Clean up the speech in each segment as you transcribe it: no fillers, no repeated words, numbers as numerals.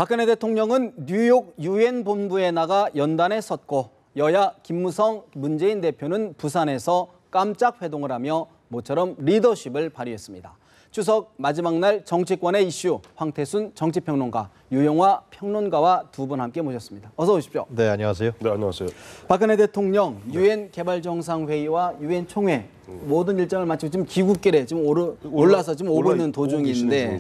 박근혜 대통령은 뉴욕 유엔 본부에 나가 연단에 섰고 여야 김무성, 문재인 대표는 부산에서 깜짝 회동을 하며 모처럼 리더십을 발휘했습니다. 추석 마지막 날 정치권의 이슈, 황태순 정치평론가, 유영화 평론가와 두 분 함께 모셨습니다. 어서 오십시오. 네, 안녕하세요. 네, 안녕하세요. 박근혜 대통령 유엔 개발정상회의와 유엔 총회 모든 일정을 마치고 지금 귀국길에 지금 올라서 지금 오고 있는 도중인데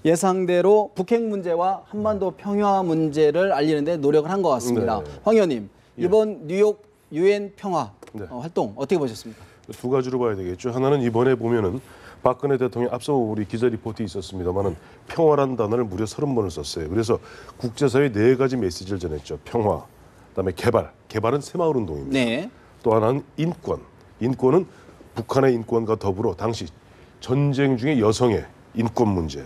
예상대로 북핵 문제와 한반도 평화 문제를 알리는데 노력을 한 것 같습니다. 네. 황 의원님, 이번 뉴욕 유엔 평화 활동 어떻게 보셨습니까? 두 가지로 봐야 되겠죠. 하나는 이번에 보면은 박근혜 대통령 앞서 우리 기자 리포트 있었습니다만은 평화란 단어를 무려 30번을 썼어요. 그래서 국제사회 4가지 메시지를 전했죠. 평화, 그다음에 개발. 개발은 새마을 운동입니다. 네. 또 하나는 인권. 인권은 북한의 인권과 더불어 당시 전쟁 중에 여성의 인권 문제.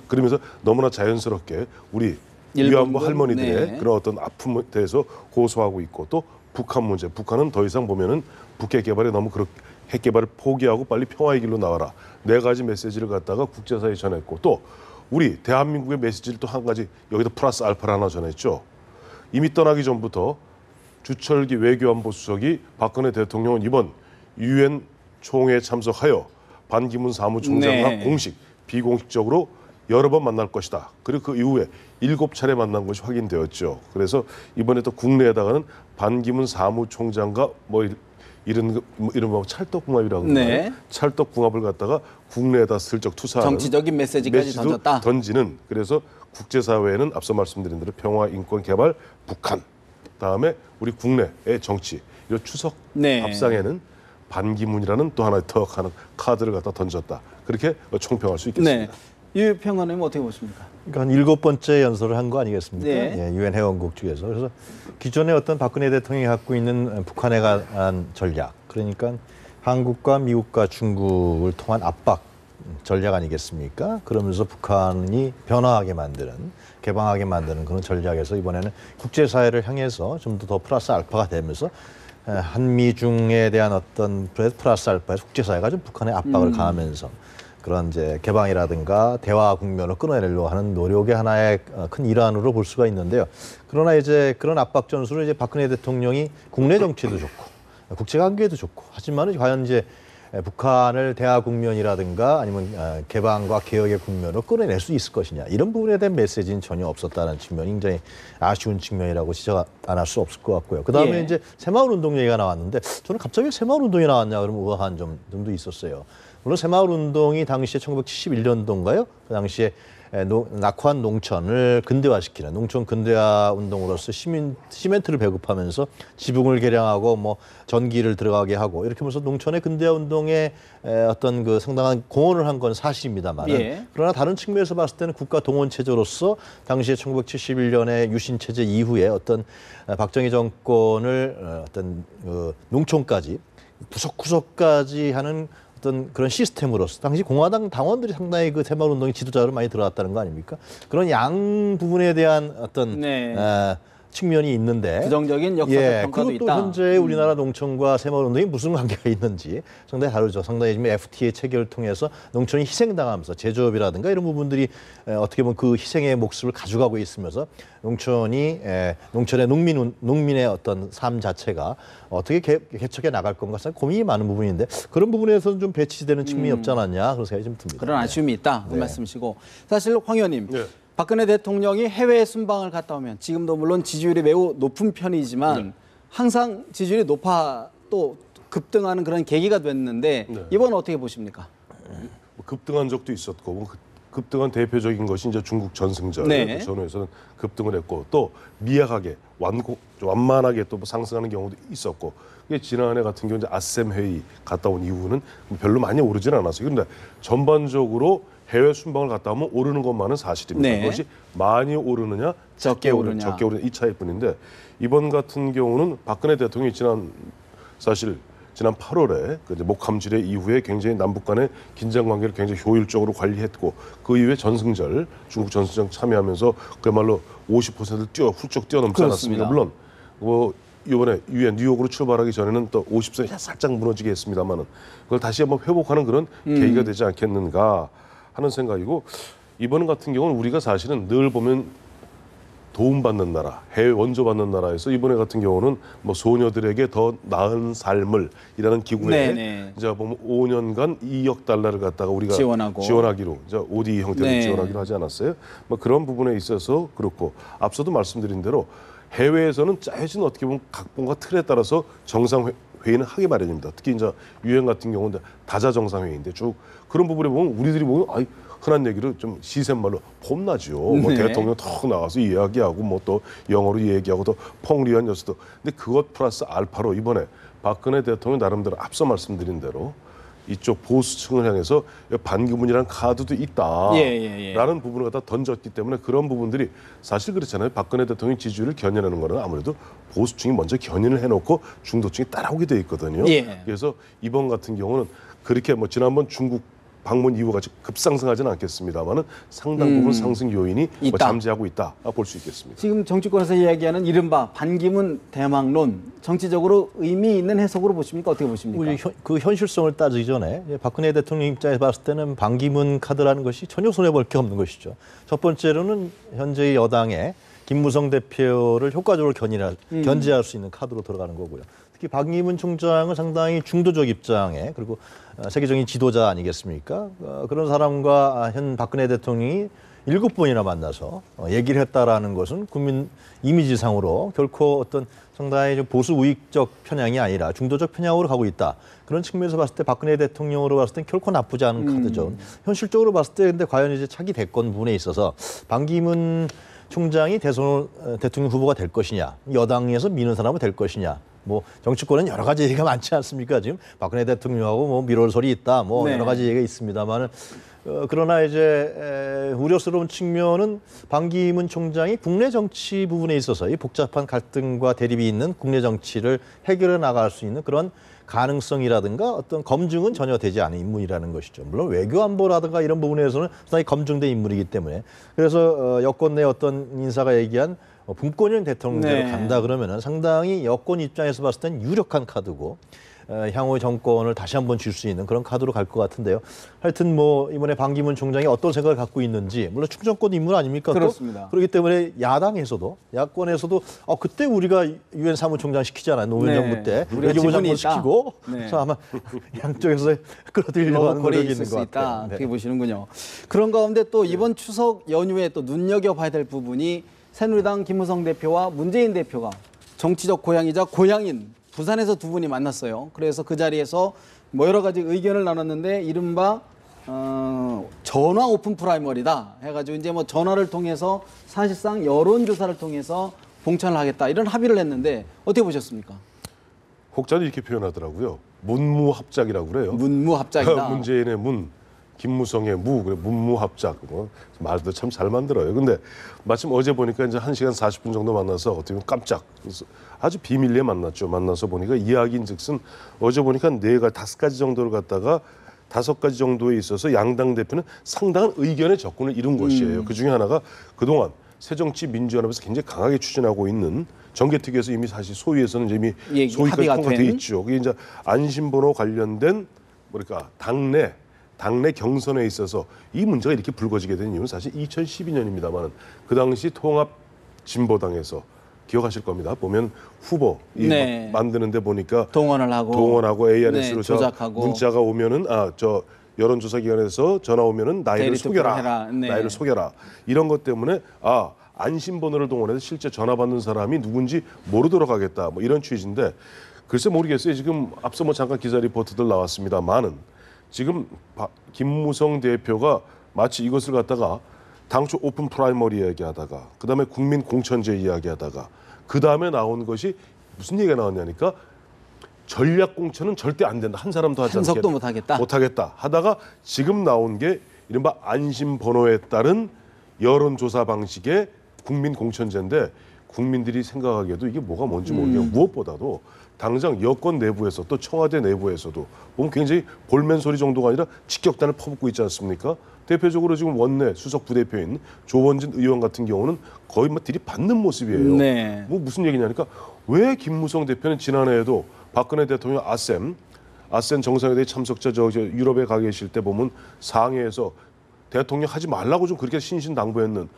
그러면서 너무나 자연스럽게 우리 위안부 할머니들의 그런 어떤 아픔에 대해서 고소하고 있고 또 북한 문제. 북한은 더 이상 보면은 북핵 개발에 너무 핵 개발을 포기하고 빨리 평화의 길로 나와라. 4가지 메시지를 갖다가 국제사회에 전했고 또 우리 대한민국의 메시지를 또 한 가지 여기다 플러스 알파를 하나 전했죠. 이미 떠나기 전부터 주철기 외교안보 수석이 박근혜 대통령은 이번 유엔 총회에 참석하여 반기문 사무총장과 공식, 비공식적으로 여러 번 만날 것이다. 그리고 그 이후에 7차례 만난 것이 확인되었죠. 그래서 이번에 또 국내에다가는 반기문 사무총장과 이런 찰떡궁합이라고 하나요? 찰떡궁합을 갖다가 국내에다 슬쩍 투사하는 정치적인 메시지까지 던졌다. 던지는 그래서 국제사회에는 앞서 말씀드린 대로 평화, 인권, 개발, 북한 다음에 우리 국내의 정치 이런 추석 밥상에는 반기문이라는 또 하나의 더 하는 카드를 갖다 던졌다. 그렇게 총평할 수 있겠습니다. 유 평론가님 어떻게 보십니까? 그러니까 7번째 연설을 한 거 아니겠습니까? 네. 유엔 회원국 중에서. 그래서 기존에 어떤 박근혜 대통령이 갖고 있는 북한에 관한 전략, 그러니까 한국과 미국과 중국을 통한 압박 전략 아니겠습니까? 그러면서 북한이 변화하게 만드는, 개방하게 만드는 그런 전략에서 이번에는 국제사회를 향해서 좀 더 플러스 알파가 되면서 한미중에 대한 어떤 플러스 알파의 국제사회가 좀 북한의 압박을 가하면서 그런 이제 개방이라든가 대화 국면을 끊어내려고 하는 노력의 하나의 큰 일환으로 볼 수가 있는데요. 그러나 이제 그런 압박 전술을 이제 박근혜 대통령이 국내 정치도 좋고 국제 관계도 좋고 하지만 과연 이제 북한을 대화 국면이라든가 아니면 개방과 개혁의 국면으로 끌어낼 수 있을 것이냐 이런 부분에 대한 메시지는 전혀 없었다는 측면이 굉장히 아쉬운 측면이라고 지적 안 할 수 없을 것 같고요. 그 다음에 이제 새마을 운동 얘기가 나왔는데 저는 갑자기 새마을 운동이 나왔냐 그러면 의아한 점도 있었어요. 물론 새마을 운동이 당시에 1971년도인가요? 그 당시에 낙후한 농촌을 근대화시키는 농촌 근대화 운동으로서 시멘트를 배급하면서 지붕을 개량하고 뭐 전기를 들어가게 하고 이렇게 하면서 농촌의 근대화 운동에 어떤 그 상당한 공헌을 한 건 사실입니다만 그러나 다른 측면에서 봤을 때는 국가 동원 체제로서 당시에 1971년에 유신 체제 이후에 어떤 박정희 정권을 어떤 농촌까지 구석구석까지 하는 어떤 그런 시스템으로서 당시 공화당 당원들이 상당히 그 새마을 운동의 지도자로 많이 들어왔다는 거 아닙니까? 그런 양 부분에 대한 어떤 측면이 있는데 부정적인 역사적 평가도 그리고 또 있다. 현재 우리나라 농촌과 새마을 운동이 무슨 관계가 있는지 상당히 다르죠. 상당히 지금 FTA 체결을 통해서 농촌이 희생당하면서 제조업이라든가 이런 부분들이 어떻게 보면 그 희생의 목숨을 가져가고 있으면서 농촌의 농민의 어떤 삶 자체가 어떻게 개척해 나갈 건가 고민이 많은 부분인데 그런 부분에서는 좀 배치되는 측면이 없지 않았냐 그런 생각이 좀 듭니다. 그런 아쉬움이 있다 그 말씀이시고 사실 황 의원님 박근혜 대통령이 해외 순방을 갔다 오면 지금도 물론 지지율이 매우 높은 편이지만 항상 지지율이 높아 또 급등하는 그런 계기가 됐는데 이번은 어떻게 보십니까? 급등한 적도 있었고 급등한 대표적인 것이 이제 중국 전승절 전후에서는 급등을 했고 또 미약하게 완만하게 또 상승하는 경우도 있었고 지난해 같은 경우 이제 아셈 회의 갔다 온 이후는 별로 많이 오르지는 않았어요. 그런데 전반적으로 해외 순방을 갔다 오면 오르는 것만은 사실입니다. 그것이 많이 오르느냐 적게 오르느냐 이 차이일 뿐인데 이번 같은 경우는 박근혜 대통령이 지난 8월에 목함질의 이후에 굉장히 남북 간의 긴장 관계를 굉장히 효율적으로 관리했고 그 이후에 전승절 중국 전승절 참여하면서 그야말로 50%를 훌쩍 뛰어넘지 않았습니까? 물론 이번에 유엔 뉴욕으로 출발하기 전에는 또 50선이 살짝 무너지게 했습니다만은 그걸 다시 한번 회복하는 그런 계기가 되지 않겠는가 하는 생각이고 이번 같은 경우는 우리가 사실은 늘 보면 도움받는 나라, 해외 원조받는 나라에서 이번에 같은 경우는 뭐 소녀들에게 더 나은 삶을 이라는 기구에 네네. 이제 보면 5년간 2억 달러를 갖다가 우리가 지원하기로 이제 ODA 형태로 네. 지원하기로 하지 않았어요? 뭐 그런 부분에 있어서 그렇고 앞서도 말씀드린 대로 해외에서는 짜여진 어떻게 보면 각본과 틀에 따라서 정상 회의는 하기 마련입니다. 특히 이제 유엔 같은 경우는 다자 정상회의인데 쭉 그런 부분에 보면 우리들이 보면 아이 흔한 얘기를 좀 시샘말로 폼나지요. 뭐 네. 대통령 턱 나와서 이야기하고 뭐 또 영어로 얘기하고 또 펑리한 녀석도. 근데 그것 플러스 알파로 이번에 박근혜 대통령 나름대로 앞서 말씀드린 대로 이쪽 보수층을 향해서 반기문이라는 카드도 있다라는 부분을 갖다 던졌기 때문에 그런 부분들이 사실 그렇잖아요. 박근혜 대통령 지지율을 견인하는 거는 아무래도 보수층이 먼저 견인을 해놓고 중도층이 따라오게 돼 있거든요. 예. 그래서 이번 같은 경우는 그렇게 뭐 지난번 중국 방문 이후 같이 급상승하지는 않겠습니다만은 상당 부분 상승 요인이 뭐 있다. 잠재하고 있다 볼 수 있겠습니다. 지금 정치권에서 이야기하는 이른바 반기문 대망론 정치적으로 의미 있는 해석으로 보십니까? 어떻게 보십니까? 그 현실성을 따지기 전에 박근혜 대통령 입장에서 봤을 때는 반기문 카드라는 것이 전혀 손해볼 게 없는 것이죠. 첫 번째로는 현재 여당의 김무성 대표를 효과적으로 견제할 수 있는 카드로 들어가는 거고요. 특히 반기문 총장은 상당히 중도적 입장에 그리고 세계적인 지도자 아니겠습니까? 그런 사람과 현 박근혜 대통령이 7번이나 만나서 얘기를 했다라는 것은 국민 이미지상으로 결코 어떤 상당히 좀 보수 우익적 편향이 아니라 중도적 편향으로 가고 있다. 그런 측면에서 봤을 때 박근혜 대통령으로 봤을 땐 결코 나쁘지 않은 카드죠. 현실적으로 봤을 때 근데 과연 이제 차기 대권 부분에 있어서 반기문 총장이 대통령 후보가 될 것이냐, 여당에서 미는 사람은 될 것이냐. 뭐 정치권은 여러 가지 얘기가 많지 않습니까? 지금 박근혜 대통령하고 뭐 미룰 소리 있다, 뭐 네. 여러 가지 얘기가 있습니다만은 그러나 이제 우려스러운 측면은 반기문 총장이 국내 정치 부분에 있어서 이 복잡한 갈등과 대립이 있는 국내 정치를 해결해 나갈 수 있는 그런 가능성이라든가 어떤 검증은 전혀 되지 않은 인물이라는 것이죠. 물론 외교안보라든가 이런 부분에서는 상당히 검증된 인물이기 때문에 그래서 여권 내 어떤 인사가 얘기한 분권형 대통령대로 네. 간다 그러면은 상당히 여권 입장에서 봤을 땐 유력한 카드고 향후 정권을 다시 한번 줄 수 있는 그런 카드로 갈 것 같은데요. 하여튼 뭐 이번에 반기문 총장이 어떤 생각을 갖고 있는지 물론 충정권 인물 아닙니까? 그렇습니다. 그렇기 때문에 야당에서도 야권에서도 그때 우리가 유엔 사무총장 시키잖아요. 노무현 네. 정부 때 우리가 외교부 지분이 장관 있다. 시키고 네. 그래서 아마 양쪽에서 끌어들이려고 하는 거리 노력이 있을 있는 수 것 있다. 같아요. 네. 그렇게 보시는군요. 그런 가운데 또 이번 추석 연휴에 또 눈여겨봐야 될 부분이 새누리당 김무성 대표와 문재인 대표가 정치적 고향이자 고향인 부산에서 두 분이 만났어요. 그래서 그 자리에서 뭐 여러 가지 의견을 나눴는데 이른바 전화 오픈 프라이머리다 해가지고 이제 뭐 전화를 통해서 사실상 여론조사를 통해서 봉천을 하겠다 이런 합의를 했는데 어떻게 보셨습니까? 혹자는 이렇게 표현하더라고요. 문무합작이라고 그래요. 문무합작이다. 문재인의 문, 김무성의 무, 그래 문무합작. 말도 참 잘 만들어요. 근데 마침 어제 보니까 이제 1시간 40분 정도 만나서 어떻게 보면 깜짝 아주 비밀리에 만났죠. 만나서 보니까 이야기인즉슨 어제 보니까 5가지 정도를 갖다가 5가지 정도에 있어서 양당 대표는 상당한 의견의 접근을 이룬 것이에요. 그 중에 하나가 그동안 새정치민주연합에서 굉장히 강하게 추진하고 있는 정개특위에서 이미 사실 소위에서는 이미 소위까지 통과돼 있죠. 그게 이제 안심번호 관련된 뭐랄까 당내 경선에 있어서 이 문제가 이렇게 불거지게 된 이유는 사실 2012년입니다만 그 당시 통합진보당에서 기억하실 겁니다. 보면 후보 네. 만드는데 보니까 동원을 하고 ARS로 네, 조작하고 문자가 오면은 저 여론조사 기관에서 전화 오면은 나이를 속여라. 네. 나이를 속여라. 이런 것 때문에 안심번호를 동원해서 실제 전화 받는 사람이 누군지 모르도록 하겠다. 뭐 이런 취지인데 글쎄 모르겠어요. 지금 앞서 뭐 잠깐 기자 리포트들 나왔습니다만은 지금 김무성 대표가 마치 이것을 갖다가 당초 오픈 프라이머리 이야기하다가 그다음에 국민 공천제 이야기하다가 그다음에 나온 것이 무슨 얘기가 나왔냐니까 전략 공천은 절대 안 된다. 한 사람도 하지 않겠다. 한석도 못하겠다 하다가 지금 나온 게 이른바 안심번호에 따른 여론조사 방식의 국민 공천제인데 국민들이 생각하기에도 이게 뭐가 뭔지 모르겠고 무엇보다도 당장 여권 내부에서 또 청와대 내부에서도 보면 굉장히 볼멘 소리 정도가 아니라 직격탄을 퍼붓고 있지 않습니까? 대표적으로 지금 원내 수석 부대표인 조원진 의원 같은 경우는 거의 뭐 들이받는 모습이에요. 네. 뭐 무슨 얘기냐니까 왜 김무성 대표는 지난해에도 박근혜 대통령 아셈 정상회담 참석자 저 유럽에 가 계실 때 보면 상해에서 대통령 하지 말라고 좀 그렇게 신신당부했는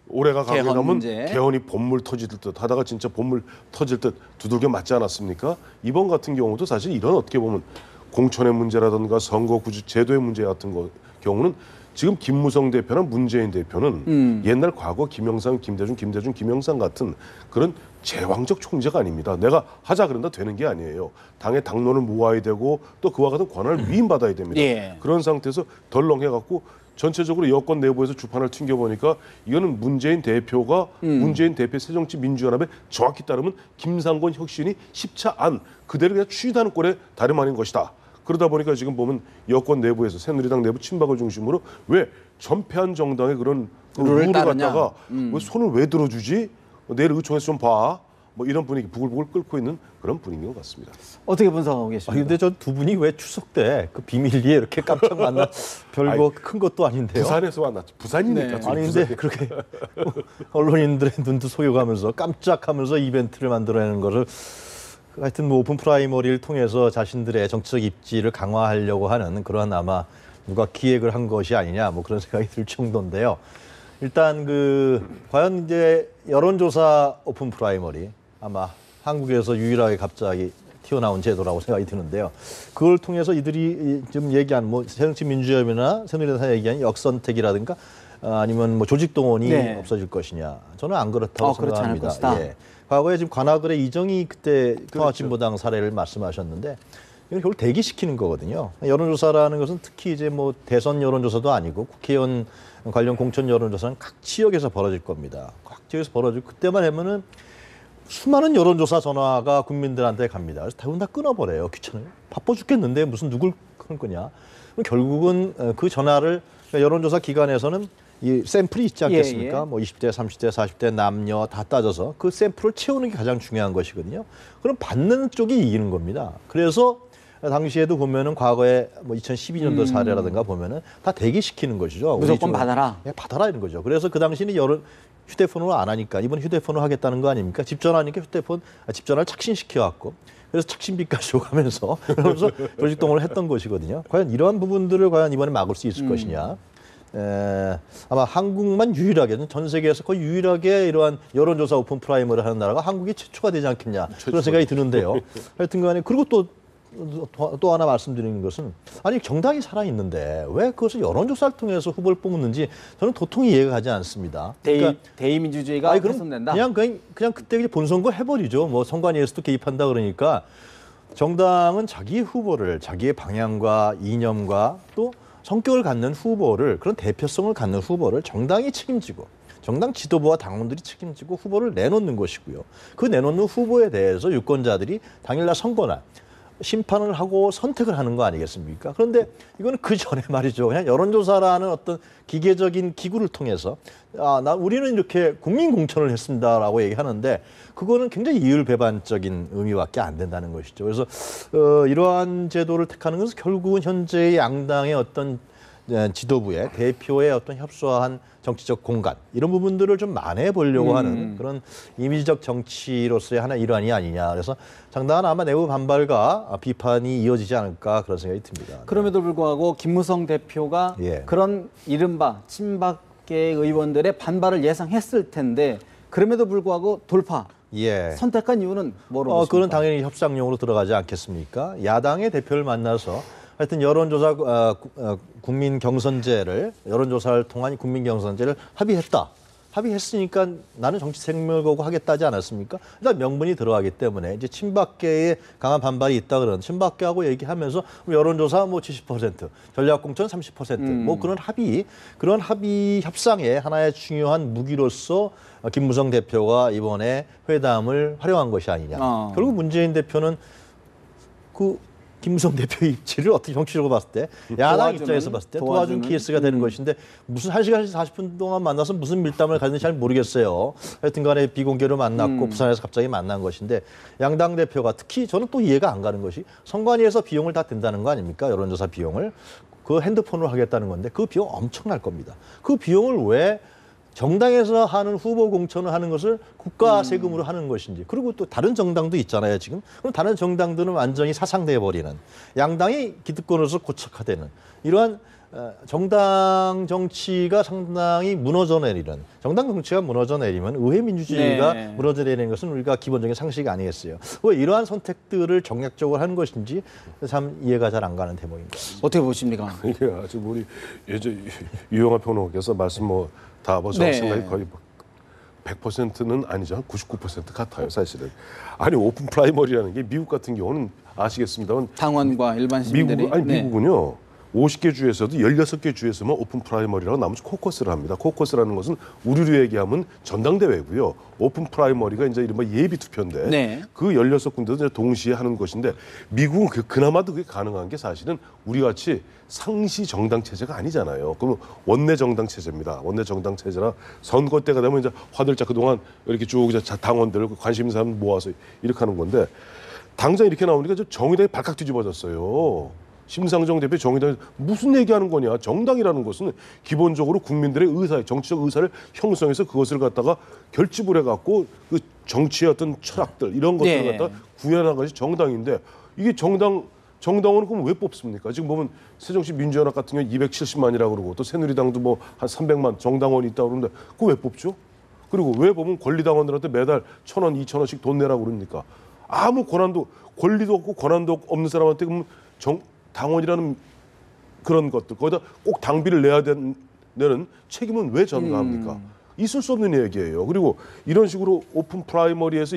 올해가 가게 개헌 되면 문제. 개헌이 본물 터질 듯 하다가 진짜 본물 터질 듯 두들겨 맞지 않았습니까? 이번 같은 경우도 사실 이런 어떻게 보면 공천의 문제라든가 선거 구조 제도의 문제 같은 경우는 지금 김무성 대표나 문재인 대표는 옛날 과거 김영삼, 김대중, 김영삼 같은 그런 제왕적 총재가 아닙니다. 내가 하자 그런다 되는 게 아니에요. 당의 당론을 모아야 되고 또 그와 같은 권한을 위임받아야 됩니다. 예. 그런 상태에서 덜렁해갖고 전체적으로 여권 내부에서 주판을 튕겨보니까 이거는 문재인 대표가 문재인 대표 새정치민주연합에 정확히 따르면 김상곤 혁신이 십차안 그대로 그냥 취하는 꼴에 다름 아닌 것이다. 그러다 보니까 지금 보면 여권 내부에서 새누리당 내부 친박을 중심으로 왜 전패한 정당의 그런 룰을 룰을 따르냐? 갖다가 왜 손을 왜 들어주지? 내일 의총에서 좀 봐. 뭐 이런 분위기 부글부글 끓고 있는 그런 분위기인 것 같습니다. 어떻게 분석하고 계십니까? 근데 저 두 분이 왜 추석 때 그 비밀리에 이렇게 깜짝 만나 별거 큰 것도 아닌데요. 부산에서 만났죠. 부산이니까. 네. 둘이 아니 근데 부산이- 그렇게 언론인들의 눈도 속여가면서 깜짝하면서 이벤트를 만들어내는 것을 하여튼 뭐 오픈 프라이머리를 통해서 자신들의 정치적 입지를 강화하려고 하는 그러한 아마 누가 기획을 한 것이 아니냐 뭐 그런 생각이 들 정도인데요. 일단 과연 이제 여론조사 오픈 프라이머리 아마 한국에서 유일하게 갑자기 튀어나온 제도라고 생각이 드는데요. 그걸 통해서 이들이 지금 얘기한 뭐 새정치민주연합이나 새누리당에서 얘기한 역선택이라든가 아니면 뭐 조직동원이 네. 없어질 것이냐. 저는 안 그렇다고 그렇지 않을 생각합니다. 것이다. 예. 과거에 지금 관악을의 이정희 그때 통합진보당 사례를 말씀하셨는데 이건 결국 대기시키는 거거든요. 여론조사라는 것은 특히 이제 뭐 대선 여론조사도 아니고 국회의원 관련 공천 여론조사는 각 지역에서 벌어질 겁니다. 각 지역에서 벌어지고 그때만 하면은 수많은 여론조사 전화가 국민들한테 갑니다. 그래서 대부분 다 끊어버려요. 귀찮아요. 바빠 죽겠는데 무슨 누굴 끊을 거냐. 그럼 결국은 그 전화를 여론조사 기관에서는 이 샘플이 있지 않겠습니까? 예, 예. 뭐 20대, 30대, 40대 남녀 다 따져서 그 샘플을 채우는 게 가장 중요한 것이거든요. 그럼 받는 쪽이 이기는 겁니다. 그래서 당시에도 보면은 과거에 뭐 2012년도 사례라든가 보면은 다 대기시키는 것이죠. 무조건 받아라. 예, 받아라 이런 거죠. 그래서 그 당시는 휴대폰으로 안 하니까 이번 휴대폰으로 하겠다는 거 아닙니까? 집 전화니까 집 전화를 착신시켜 갖고 그래서 착신비까지 오가면서 그러면서 조직동원을 했던 것이거든요. 과연 이러한 부분들을 과연 이번에 막을 수 있을 것이냐? 아마 한국만 유일하게 전 세계에서 거의 유일하게 이러한 여론조사 오픈 프라이머를 하는 나라가 한국이 최초가 되지 않겠냐 그런 생각이 드는데요. 하여튼간에 그리고 또 하나 말씀드리는 것은 아니 정당이 살아 있는데 왜 그것을 여론조사를 통해서 후보를 뽑는지 저는 도통히 이해가 가지 않습니다. 대의민주주의가 아니, 그럼 훼손된다. 그냥 그때 그냥 본선거 해버리죠. 뭐 선관위에서도 개입한다 그러니까 정당은 자기 후보를 자기의 방향과 이념과 또 성격을 갖는 후보를 그런 대표성을 갖는 후보를 정당이 책임지고 정당 지도부와 당원들이 책임지고 후보를 내놓는 것이고요. 그 내놓는 후보에 대해서 유권자들이 당일날 선거날 심판을 하고 선택을 하는 거 아니겠습니까? 그런데 이거는 그 전에 말이죠. 그냥 여론조사라는 어떤 기계적인 기구를 통해서 우리는 이렇게 국민 공천을 했습니다라고 얘기하는데 그거는 굉장히 이율배반적인 의미밖에 안 된다는 것이죠. 그래서 이러한 제도를 택하는 것은 결국은 현재의 양당의 어떤 지도부의 대표의 어떤 협소한 정치적 공간 이런 부분들을 좀 만회해 보려고 하는 그런 이미지적 정치로서의 하나 일환이 아니냐. 그래서 상당한 아마 내부 반발과 비판이 이어지지 않을까 그런 생각이 듭니다. 그럼에도 불구하고 김무성 대표가 예. 그런 이른바 친박계 의원들의 반발을 예상했을 텐데 그럼에도 불구하고 돌파. 예. 선택한 이유는 뭐로 보십니까? 그건 당연히 협상용으로 들어가지 않겠습니까? 야당의 대표를 만나서 하여튼 여론조사 국민 경선제를 여론조사를 통한 국민 경선제를 합의했으니까 나는 정치 생명을 걸고 하겠다지 않았습니까? 일단 명분이 들어가기 때문에 이제 친박계에 강한 반발이 있다 그런 친박계하고 얘기하면서 여론조사 뭐 70%, 전략공천 30%, 뭐 그런 합의 협상의 하나의 중요한 무기로서 김무성 대표가 이번에 회담을 활용한 것이 아니냐. 결국 문재인 대표는 김무성 대표의 입지를 어떻게 정치적으로 봤을 때 야당 입장에서 봤을 때 도와준 케이스가 되는 것인데 무슨 1시간 40분 동안 만나서 무슨 밀담을 가졌는지 잘 모르겠어요. 하여튼 간에 비공개로 만났고 부산에서 갑자기 만난 것인데 양당 대표가 특히 저는 또 이해가 안 가는 것이 선관위에서 비용을 다 댄다는 거 아닙니까? 여론조사 비용을. 그 핸드폰으로 하겠다는 건데 그 비용 엄청날 겁니다. 그 비용을 왜 정당에서 하는 후보 공천을 하는 것을 국가 세금으로 하는 것인지 그리고 또 다른 정당도 있잖아요 지금. 그럼 다른 정당들은 완전히 사상돼 버리는 양당이 기득권으로서 고착화되는 이러한 정당 정치가 상당히 무너져 내리는, 정당 정치가 무너져 내리면 의회 민주주의가 네. 무너져 내리는 것은 우리가 기본적인 상식이 아니겠어요. 왜 이러한 선택들을 정략적으로 하는 것인지 참 이해가 잘 안 가는 대목입니다. 어떻게 보십니까? 이게 아주 우리 예전 유영하 평론가께서 말씀 다 네. 생각이 거의 100%는 아니죠. 한 99% 같아요, 사실은. 아니 오픈 프라이머리라는 게 미국 같은 경우는 아시겠습니다만 당원과 일반 시민들이 미국은요. 50개 주에서도 16개 주에서만 오픈 프라이머리라고 나머지 코커스를 합니다. 코커스라는 것은 우리로 얘기하면 전당대회고요. 오픈 프라이머리가 이제 이른바 예비 투표인데 네. 그 16군데도 이제 동시에 하는 것인데 미국은 그나마도 그게 가능한 게 사실은 우리 같이 상시 정당 체제가 아니잖아요. 그럼 원내 정당 체제입니다. 원내 정당 체제라 선거 때가 되면 이제 화들짝 그동안 이렇게 쭉 이제 당원들 관심 있는 사람 모아서 이렇게 하는 건데 당장 이렇게 나오니까 좀 정의당이 발칵 뒤집어졌어요. 심상정 대표 정의당이 무슨 얘기하는 거냐. 정당이라는 것은 기본적으로 국민들의 의사, 정치적 의사를 형성해서 그것을 갖다가 결집을 해갖고 그 정치의 어떤 철학들 이런 것들을 네. 갖다 구현한 것이 정당인데 이게 정당원은 그럼 왜 뽑습니까? 지금 보면 새정치 민주연합 같은 경우 270만이라고 그러고 또 새누리당도 뭐 한 300만 정당원이 있다고 그러는데 그거 왜 뽑죠? 그리고 왜 보면 권리당원들한테 매달 1,000원, 2,000원씩 돈 내라고 그럽니까? 아무 권한도 권리도 없고 권한도 없는 사람한테 그럼 당원이라는 그런 것들 거기다 꼭 당비를 내야 되는 책임은 왜 전가합니까? 있을 수 없는 얘기예요. 그리고 이런 식으로 오픈 프라이머리에서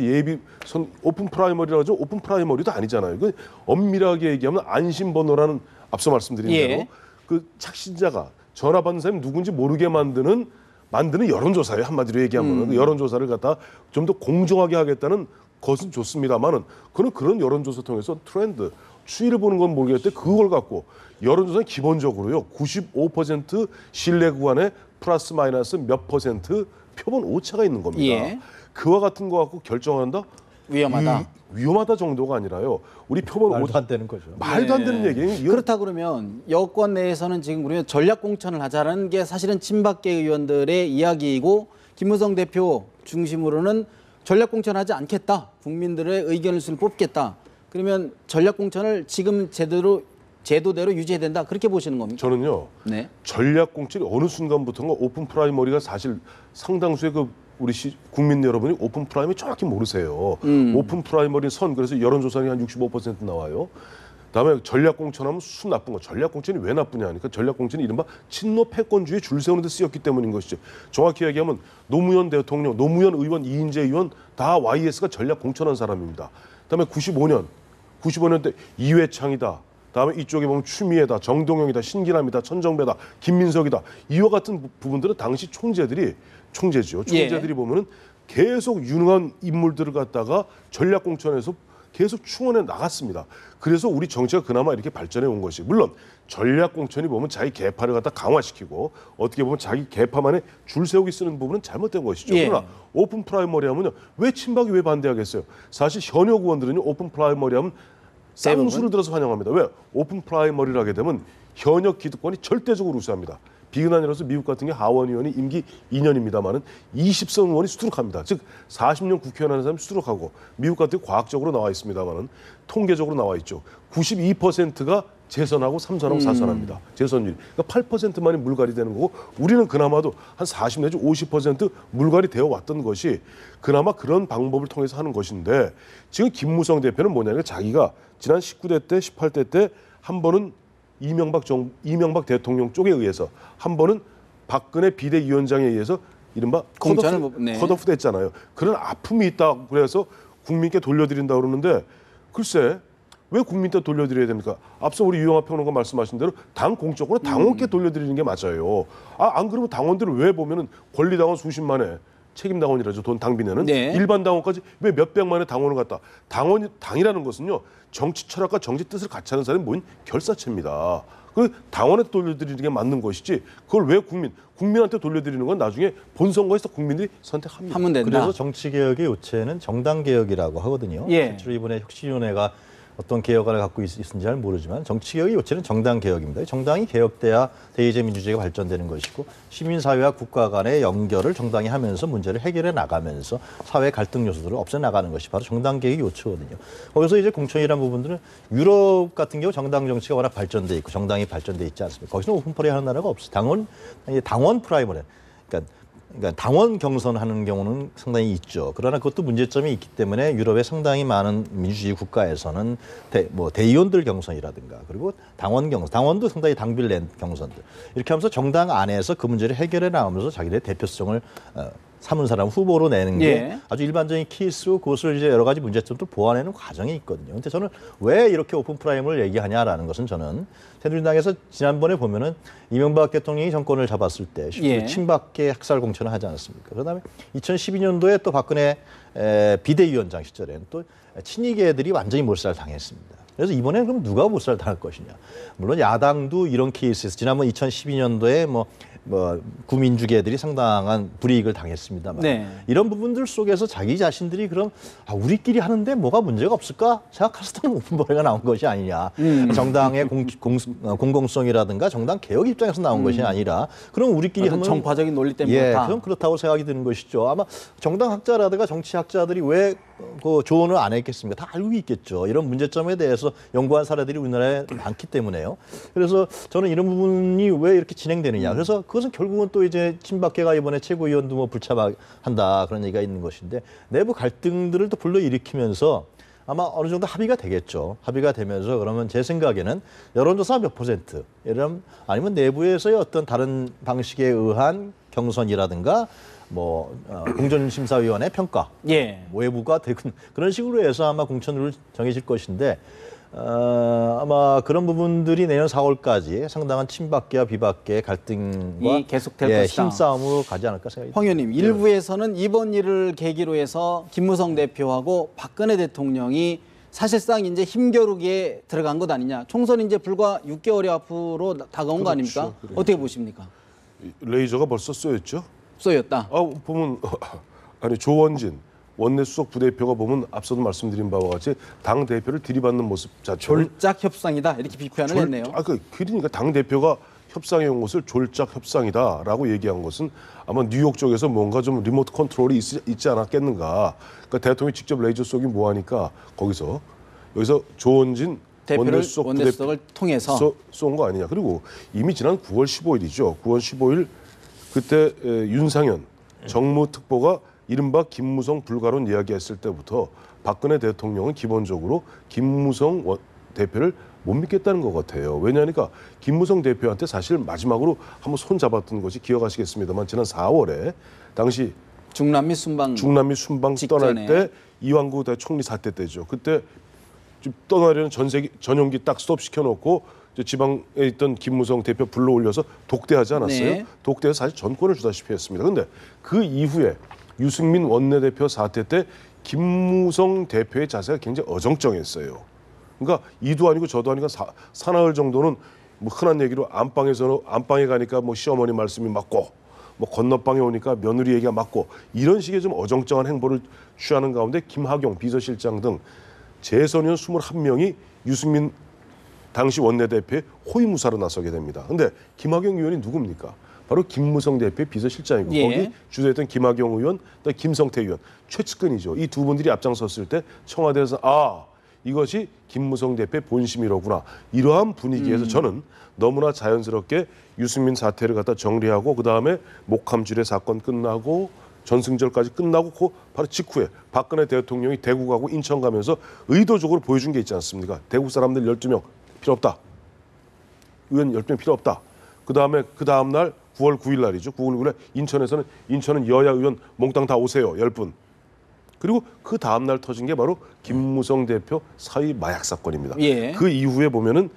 오픈 프라이머리라고 하죠. 오픈 프라이머리도 아니잖아요. 그 엄밀하게 얘기하면 안심번호라는 앞서 말씀드린 예. 대로 그 착신자가 전화 받는 사람이 누군지 모르게 만드는 여론조사예요. 한마디로 얘기하면 그 여론조사를 갖다 좀 더 공정하게 하겠다는 것은 좋습니다만은 그런 여론조사 통해서 트렌드 추이를 보는 건 모르겠는데 그걸 갖고 여론조사는 기본적으로요 95% 신뢰 구간에 플러스 마이너스 몇 퍼센트 표본 오차가 있는 겁니다. 예. 그와 같은 거 갖고 결정한다? 위험하다. 위험하다 정도가 아니라요. 우리 표본 말도 오차 안 되는 거죠. 말도 안 되는 얘기예요. 이건 그렇다 그러면 여권 내에서는 지금 우리는 전략 공천을 하자라는 게 사실은 친박계 의원들의 이야기이고 김무성 대표 중심으로는 전략 공천하지 않겠다. 국민들의 의견을 수를 뽑겠다. 그러면 전략 공천을 지금 제도대로 유지해야 된다. 그렇게 보시는 겁니까? 저는요. 네. 전략 공천이 어느 순간부터인가 오픈 프라이머리가 사실 상당수의 우리 국민 여러분이 오픈 프라이머리 정확히 모르세요. 오픈 프라이머리 그래서 여론조사는 한 65% 나와요. 그다음에 전략 공천하면 수 나쁜 거. 전략 공천이 왜 나쁘냐 하니까 전략 공천이 이른바 친노 패권주의 줄 세우는 데 쓰였기 때문인 것이죠. 정확히 얘기하면 노무현 대통령, 노무현 의원, 이인재 의원 다 YS가 전략 공천한 사람입니다. 그다음에 95년 때 이회창이다. 다음에 이쪽에 보면 추미애다, 정동영이다, 신기남이다, 천정배다, 김민석이다. 이와 같은 부분들은 당시 총재죠. 총재들이 보면은 계속 유능한 인물들을 갖다가 전략 공천에서 계속 충원해 나갔습니다. 그래서 우리 정치가 그나마 이렇게 발전해 온 것이 물론 전략 공천이 보면 자기 계파를 갖다 강화시키고 어떻게 보면 자기 계파만의 줄 세우기 쓰는 부분은 잘못된 것이죠. 예. 그러나 오픈 프라이머리 하면요. 왜 친박이 왜 반대하겠어요? 사실 현역 의원들은요. 오픈 프라이머리 하면 쌍수를 들어서 환영합니다. 왜? 오픈 프라이머리를 하게 되면 현역 기득권이 절대적으로 우세합니다. 비근한이라서 미국 같은 게 하원 의원이 임기 2년입니다만은 20선 의원이 수두룩합니다. 즉 40년 국회의원 하는 사람이 수두룩하고 미국 같은 게 과학적으로 나와 있습니다만은 통계적으로 나와 있죠. 92%가 재선하고 3선하고 4선합니다. 재선율. 그러니까 8%만이 물갈이 되는 거고 우리는 그나마도 한 40 내지 50% 물갈이 되어 왔던 것이 그나마 그런 방법을 통해서 하는 것인데 지금 김무성 대표는 뭐냐면 자기가 지난 19대 때 18대 때 한 번은 이명박 대통령 쪽에 의해서 한 번은 박근혜 비대위원장에 의해서 이른바 컷오프 됐잖아요. 그런 아픔이 있다 그래서 국민께 돌려드린다 그러는데 글쎄 왜 국민께 돌려드려야 됩니까? 앞서 우리 유영하 평론가 말씀하신 대로 당 공적으로 당원께 돌려드리는 게 맞아요. 안 그러면 당원들을 왜 보면은 권리당원 수십만에 책임당원이라죠. 돈 당비내는 네. 일반 당원까지 왜 몇백만의 당원을 갖다 당이라는 것은요. 정치 철학과 정치 뜻을 같이 하는 사람이 모인 결사체입니다. 그 당원한테 돌려드리는 게 맞는 것이지 그걸 왜 국민한테 돌려드리는 건 나중에 본선거에서 국민들이 선택합니다. 하면 된다. 그래서 정치개혁의 요체는 정당개혁이라고 하거든요. 예. 실제로 이번에 혁신위원회가 어떤 개혁안을 갖고 있는지 잘 모르지만 정치개혁의 요체는 정당 개혁입니다. 정당이 개혁돼야 대의제 민주주의가 발전되는 것이고 시민사회와 국가 간의 연결을 정당이 하면서 문제를 해결해 나가면서 사회 갈등 요소들을 없애 나가는 것이 바로 정당 개혁의 요체거든요. 거기서 이제 공천이라는 부분들은 유럽 같은 경우 정당 정치가 워낙 발전돼 있고 정당이 발전돼 있지 않습니까? 거기서는 오픈 프라이머리 하는 나라가 없어요. 당원 프라이머리. 그러니까 당원 경선하는 경우는 상당히 있죠. 그러나 그것도 문제점이 있기 때문에 유럽의 상당히 많은 민주주의 국가에서는 대의원들 경선이라든가 그리고 당원 경선, 당원도 상당히 당비를 낸 경선들 이렇게 하면서 정당 안에서 그 문제를 해결해 나가면서 자기들의 대표성을 삼은 사람 후보로 내는 게 예. 아주 일반적인 케이스고 그것을 이제 여러 가지 문제점도 보완하는 과정이 있거든요. 근데 저는 왜 이렇게 오픈 프라이머를 얘기하냐라는 것은 저는 새누리당에서 지난번에 보면은 이명박 대통령이 정권을 잡았을 때 예. 친박계 학살 공천을 하지 않았습니까? 그다음에 2012년도에 또 박근혜 비대위원장 시절에는 또 친이계들이 완전히 몰살 당했습니다. 그래서 이번에 그럼 누가 몰살 당할 것이냐? 물론 야당도 이런 케이스에서 지난번 2012년도에 구민주계들이 상당한 불이익을 당했습니다만 네. 이런 부분들 속에서 자기 자신들이 그럼 우리끼리 하는데 뭐가 문제가 없을까 생각해서 오픈보레가 나온 것이 아니냐. 정당의 공공성이라든가 정당 개혁 입장에서 나온 것이 아니라 그럼 우리끼리 하면 정파적인 논리 때문에 그렇다. 그럼 그렇다고 생각이 드는 것이죠. 아마 정당학자라든가 정치학자들이 왜 그 조언을 안 했겠습니까? 다 알고 있겠죠. 이런 문제점에 대해서 연구한 사례들이 우리나라에 많기 때문에요. 그래서 저는 이런 부분이 왜 이렇게 진행되느냐. 그래서 그것은 결국은 또 이제 친박계가 이번에 최고위원도 불참한다 그런 얘기가 있는 것인데 내부 갈등들을 또 불러일으키면서 아마 어느 정도 합의가 되겠죠. 합의가 되면서 그러면 제 생각에는 여론조사 몇 %, 아니면 내부에서의 어떤 다른 방식에 의한 경선이라든가 공정심사위원회 평가, 예. 외부가 되고 그런 식으로 해서 아마 공천룰 정해질 것인데 아마 그런 부분들이 내년 4월까지 상당한 친박계와 비박계의 갈등과 계속될 것이다. 힘싸움으로 가지 않을까 생각이 황 의원님, 일부에서는 이번 일을 계기로 해서 김무성 대표하고 박근혜 대통령이 사실상 이제 힘겨루기에 들어간 것 아니냐. 총선이 이제 불과 6개월이 앞으로 다가온 거 아닙니까? 그렇죠. 어떻게 보십니까? 레이저가 벌써 쏘였죠. 쏘였다. 보면 아니 조원진 원내 수석 부대표가 보면 앞서도 말씀드린 바와 같이 당 대표를 들이받는 모습 자체는 졸작 협상이다 이렇게 비판을 했네요. 그러니까 당 대표가 협상해 온 것을 졸작 협상이다라고 얘기한 것은 아마 뉴욕 쪽에서 뭔가 좀 리모트 컨트롤이 있지 않았겠는가. 그러니까 대통령이 직접 레이저 쏘기 뭐하니까 여기서 조원진 대표를 원내수석을 통해서 쏜 거 아니냐. 그리고 이미 지난 9월 15일이죠. 9월 15일 그때 윤상현 정무특보가 이른바 김무성 불가론 이야기했을 때부터 박근혜 대통령은 기본적으로 김무성 대표를 못 믿겠다는 것 같아요. 왜냐하니까 김무성 대표한테 사실 마지막으로 한번 손 잡았던 것이 기억하시겠습니다만 지난 4월에 당시 중남미 순방 떠날 직전에. 때 이완구 총리 사태 때죠. 그때 좀 떠나려는 전용기 딱 스톱 시켜놓고 지방에 있던 김무성 대표 불러올려서 독대하지 않았어요? 네. 독대해서 사실 전권을 주다시피 했습니다. 그런데 그 이후에 유승민 원내대표 사태 때 김무성 대표의 자세가 굉장히 어정쩡했어요. 그러니까 이도 아니고 저도 아니고 사나흘 정도는 흔한 얘기로 안방에 가니까 시어머니 말씀이 맞고 건너방에 오니까 며느리 얘기가 맞고 이런 식의 좀 어정쩡한 행보를 취하는 가운데 김학용 비서실장 등 재선 의원 21명이 유승민 당시 원내대표의 호위무사로 나서게 됩니다. 그런데 김학용 의원이 누굽니까? 바로 김무성 대표의 비서실장이고 예. 거기 주도했던 김학용 의원, 또 김성태 의원, 최측근이죠. 이 두 분들이 앞장섰을 때 청와대에서 이것이 김무성 대표의 본심이로구나. 이러한 분위기에서 저는 너무나 자연스럽게 유승민 사태를 갖다 정리하고 그다음에 목함지뢰 사건 끝나고 전승절까지 끝나고 바로 직후에 박근혜 대통령이 대구 가고 인천 가면서 의도적으로 보여준 게 있지 않습니까? 대구 사람들 12명 필요 없다. 의원 10명 필요 없다. 그 다음 날 9월 9일 날이죠. 9월 9일에 인천은 여야 의원 몽땅 다 오세요. 10분. 그리고 그 다음 날 터진 게 바로 김무성 대표 사위 마약 사건입니다. 예. 그 이후에 보면은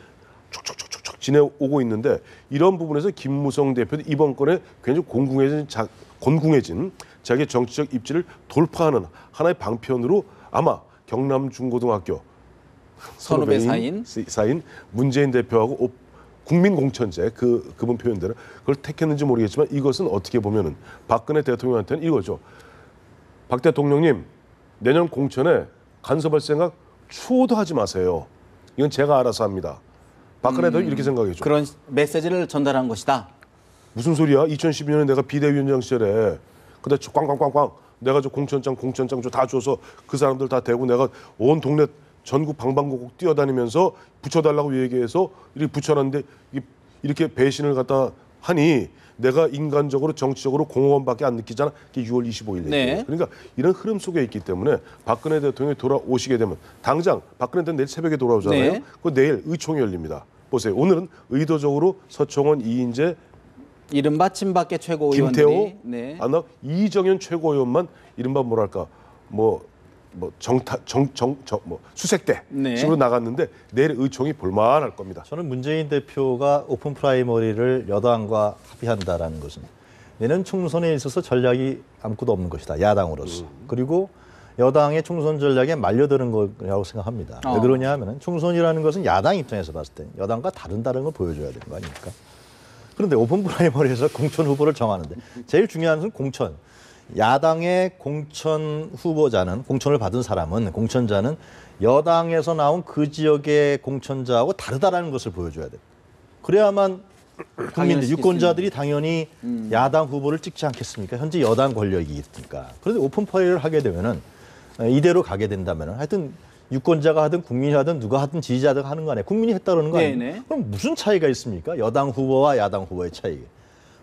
촉촉촉촉 지내오고 있는데 이런 부분에서 김무성 대표도 이번 건에 굉장히 곤궁해진 자기의 정치적 입지를 돌파하는 하나의 방편으로 아마 경남 중고등학교 선후배 사인 문재인 대표하고 국민공천제 그분 표현대로 그걸 택했는지 모르겠지만 이것은 어떻게 보면은 박근혜 대통령한테는 이거죠. 박 대통령님 내년 공천에 간섭할 생각 추호도 하지 마세요. 이건 제가 알아서 합니다. 박근혜 대통령 이렇게 생각했죠. 그런 메시지를 전달한 것이다. 무슨 소리야? 2012년에 내가 비대위원장 시절에 그때 꽝꽝꽝꽝 내가 저 공천장 다 줘서 그 사람들 다 대고 내가 온 동네 전국 방방곡곡 뛰어다니면서 붙여달라고 얘기해서 이렇게 붙여놨는데 이렇게 배신을 갖다 하니 내가 인간적으로 정치적으로 공허함밖에 안 느끼잖아. 그게 6월 25일 얘기예요. 네. 그러니까 이런 흐름 속에 있기 때문에 박근혜 대통령이 돌아오시게 되면 당장 박근혜 대통령 내일 새벽에 돌아오잖아요. 네. 그 내일 의총이 열립니다. 보세요. 오늘은 의도적으로 서청원, 이인재, 이른바 친박계 최고위원들이 김태호, 네. 이정현 최고위원만 이른바 뭐랄까 수색대 네. 식으로 나갔는데 내일 의총이 볼만할 겁니다. 저는 문재인 대표가 오픈 프라이머리를 여당과 합의한다라는 것은 내년 총선에 있어서 전략이 아무것도 없는 것이다. 야당으로서. 그리고 여당의 총선 전략에 말려드는 거라고 생각합니다. 왜 그러냐 하면 총선이라는 것은 야당 입장에서 봤을 때 여당과 다른 거 보여줘야 되는 거 아닙니까? 그런데 오픈 프라이머리에서 공천 후보를 정하는데 제일 중요한 것은 공천. 야당의 공천 후보자는 공천을 받은 사람은 공천자는 여당에서 나온 그 지역의 공천자하고 다르다라는 것을 보여줘야 돼요. 그래야만 국민들, 유권자들이 당연히 야당 후보를 찍지 않겠습니까? 현재 여당 권력이 있으니까. 그런데 오픈 프라이머리를 하게 되면은 이대로 가게 된다면은 하여튼 유권자가 하든 국민이 하든 누가 하든 지지자가 하는 거 아니에요. 국민이 했다는 거 아니에요. 네네. 그럼 무슨 차이가 있습니까? 여당 후보와 야당 후보의 차이.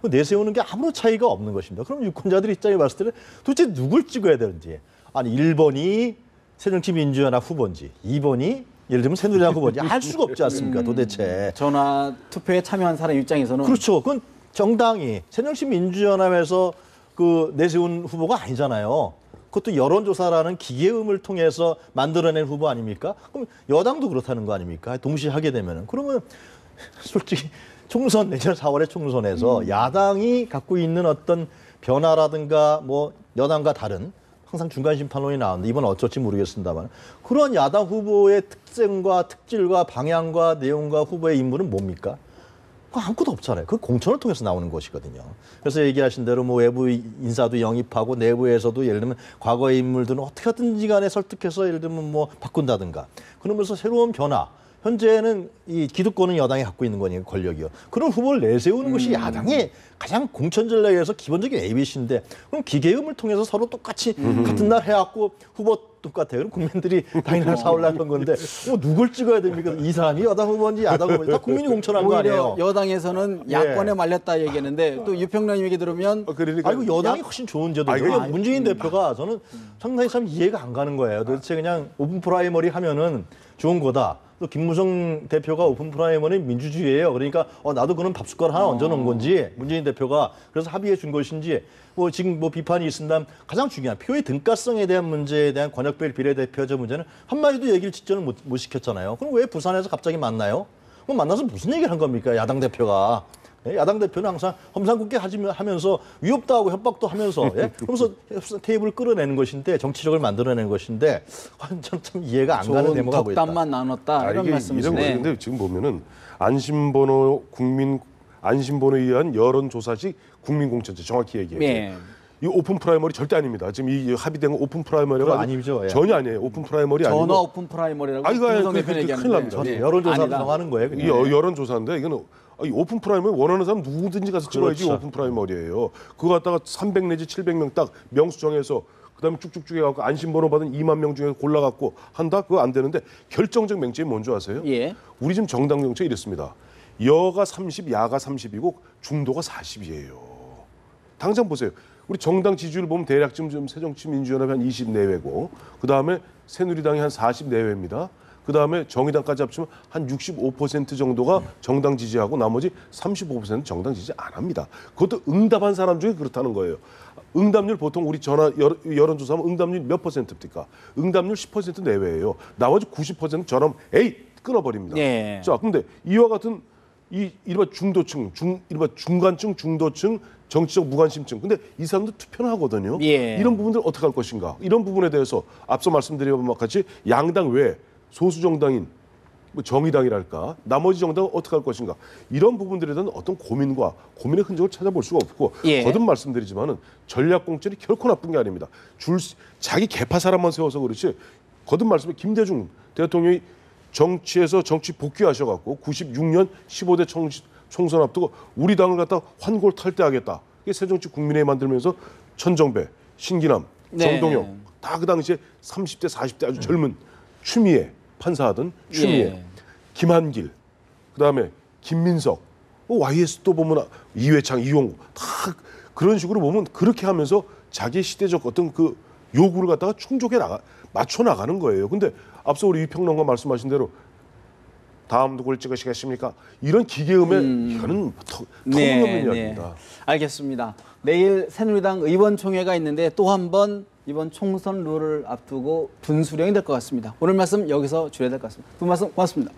내세우는 게 아무런 차이가 없는 것입니다. 그럼 유권자들 입장에 봤을 때는 도대체 누굴 찍어야 되는지. 아니 1번이 새정치민주연합 후보인지 2번이 예를 들면 새누리당 후보인지 알 수가 없지 않습니까? 도대체. 전화 투표에 참여한 사람 입장에서는 그렇죠. 그건 정당이 새정치민주연합에서 그 내세운 후보가 아니잖아요. 그것도 여론조사라는 기계음을 통해서 만들어낸 후보 아닙니까? 그럼 여당도 그렇다는 거 아닙니까? 동시에 하게 되면은. 그러면 솔직히 총선 내년 4월에 총선에서 야당이 갖고 있는 어떤 변화라든가 뭐 여당과 다른 항상 중간 심판론이 나오는데 이번 어쩔지 모르겠습니다만 그런 야당 후보의 특징과 특질과 방향과 내용과 후보의 인물은 뭡니까? 그거 아무것도 없잖아요. 그 공천을 통해서 나오는 것이거든요. 그래서 얘기하신 대로 뭐 외부 인사도 영입하고 내부에서도 예를 들면 과거의 인물들은 어떻게 하든지 간에 설득해서 예를 들면 뭐 바꾼다든가 그러면서 새로운 변화 현재는 이 기득권은 여당이 갖고 있는 거니까 권력이요. 그런 후보를 내세우는 것이 야당의 가장 공천 전략에서 기본적인 ABC인데 그럼 기계음을 통해서 서로 똑같이 같은 날 해갖고 후보 똑같아요. 그럼 국민들이 당연히 사올라는 건데 누굴 찍어야 됩니까? 이 사람이 여당 후보인지 야당 후보인지 다 국민이 공천한 거 아니에요. 여당에서는 야권에 말렸다 얘기했는데 또 유평론 얘기 들으면 그러니까 아이고 여당이 훨씬 좋은 제도죠. 문재인 대표가 저는 상당히 참 이해가 안 가는 거예요. 도대체 그냥 오픈 프라이머리 하면은 좋은 거다. 또 김무성 대표가 오픈 프라이머리 민주주의예요. 그러니까 나도 그런 밥숟가락 하나 얹어놓은 건지 문재인 대표가 그래서 합의해 준 것인지 뭐 지금 뭐 비판이 있습니다. 가장 중요한 표의 등가성에 대한 문제에 대한 권역별 비례대표제 문제는 한마디도 얘기를 직전을 못 시켰잖아요. 그럼 왜 부산에서 갑자기 만나요? 그럼 만나서 무슨 얘기를 한 겁니까? 야당 대표가. 야당 대표는 항상 험상궂게 하면서 위협도 하고 협박도 하면서 그러면서 테이블을 끌어내는 것인데 정치적을 만들어내는 것인데 참 이해가 안 가는 데모가 보였다. 덕담만 나눴다 이런 말씀이시네. 근데 지금 보면은 안심번호에 의한 여론조사식 국민공천제 정확히 얘기해요. 네. 이 오픈 프라이머리 절대 아닙니다. 지금 이 합의된 건 오픈 프라이머리가 아니죠. 예. 전혀 아니에요. 오픈 프라이머리 아니고 전화 오픈 프라이머리라고 김무성 대표는 얘기하는데 큰일 납니다. 네. 여론조사를 아니다. 정하는 거예요. 이 여론조사인데 이거는 이 오픈 프라이머리 원하는 사람 누구든지 가서 찍어야지 그렇죠. 오픈 프라이머리예요. 그거 갖다가 300 내지 700명 딱 명수 정해서 그다음에 쭉쭉쭉 해갖고 안심번호 받은 2만 명 중에 골라갖고 한다? 그거 안 되는데 결정적 맹점이 뭔지 아세요? 예. 우리 지금 정당 정책이 이렇습니다. 여가 30, 야가 30이고 중도가 40이에요. 당장 보세요. 우리 정당 지지율 보면 대략 지금 새정치민주연합이 한 20 내외고 그다음에 새누리당이 한 40 내외입니다. 그다음에 정의당까지 합치면 한 65% 정도가 정당 지지하고 나머지 35% 정당 지지 안 합니다. 그것도 응답한 사람 중에 그렇다는 거예요. 응답률 보통 우리 전화 여론조사하면 응답률 몇 퍼센트입니까? 응답률 10% 내외예요. 나머지 90% 저럼 에이 끊어버립니다. 예. 자, 근데 이와 같은 이 이른바 중도층, 이른바 중간층, 중도층, 정치적 무관심층. 근데 이 사람들 투표는 하거든요. 예. 이런 부분들 어떻게 할 것인가? 이런 부분에 대해서 앞서 말씀드린 것 같이 양당 외에 소수 정당인 뭐 정의당이랄까 나머지 정당은 어떻게 할 것인가? 이런 부분들에 대한 어떤 고민의 흔적을 찾아볼 수가 없고 예. 거듭 말씀드리지만은 전략 공천이 결코 나쁜 게 아닙니다. 자기 개파 사람만 세워서 그렇지 거듭 말씀에 김대중 대통령이 정치에서 정치 복귀하셔갖고 96년 15대 총선 앞두고 우리 당을 갖다 환골탈퇴하겠다. 이게 새정치 국민회의 만들면서 천정배, 신기남, 네. 정동영 다 그 당시에 30대, 40대 아주 젊은 추미애 판사하던 추미애, 예. 김한길, 그다음에 김민석, YS 또 보면 이회창, 이용우 다 그런 식으로 보면 그렇게 하면서 자기 시대적 어떤 그 요구를 갖다가 맞춰 나가는 거예요. 근데 앞서 우리 이 평론가 말씀하신 대로 다음 누굴 찍으시겠습니까? 이런 기계음에 이거는 터무니없는 이야기입니다. 알겠습니다. 내일 새누리당 의원총회가 있는데 또 한 번 이번 총선 룰을 앞두고 분수령이 될 것 같습니다. 오늘 말씀 여기서 줄여야 될 것 같습니다. 두 말씀 고맙습니다.